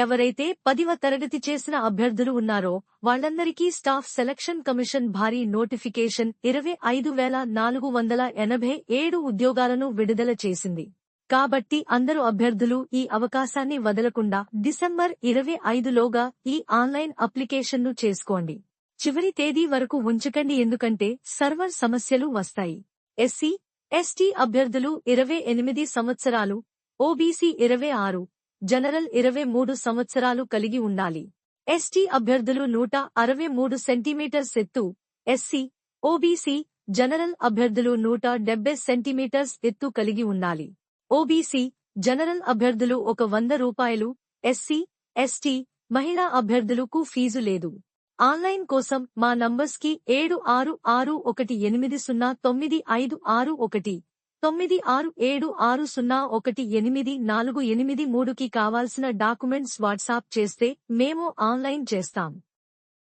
ఎవరైతే 10వ తరగతి చేసిన అభ్యర్థులు ఉన్నారో వాళ్లందరికీ స్టాఫ్ సెలక్షన్ కమిషన్ భారీ నోటిఫికేషన్ 25,487 ఉద్యోగాలను విడుదల చేసింది. కాబట్టి అందరు అభ్యర్థులు ఈ అవకాశాన్ని వదలకుండా డిసెంబర్ 25లోగా ఈ ఆన్లైన్ అప్లికేషన్ను చేసుకోండి. చివరి తేదీ వరకు ఉంచకండి, ఎందుకంటే సర్వర్ సమస్యలు వస్తాయి. ఎస్సీ, ఎస్టీ అభ్యర్థులు 28 సంవత్సరాలు, ఓబీసీ 26, జనరల్ 23 సంవత్సరాలు కలిగి ఉండాలి. ఎస్టీ అభ్యర్థులు 163 సెంటీమీటర్స్ ఎత్తు, ఎస్సీ, ఓబీసీ, జనరల్ అభ్యర్థులు 170 సెంటీమీటర్స్ ఎత్తు కలిగి ఉండాలి. ఓబీసీ, జనరల్ అభ్యర్థులు ₹100, ఎస్సీ, ఎస్టీ, మహిళా అభ్యర్థులకు ఫీజు లేదు. ఆన్లైన్ కోసం మా నంబర్స్కి 7661909561 9676018483కి కావాల్సిన డాక్యుమెంట్స్ వాట్సాప్ చేస్తే మేము ఆన్లైన్ చేస్తాం.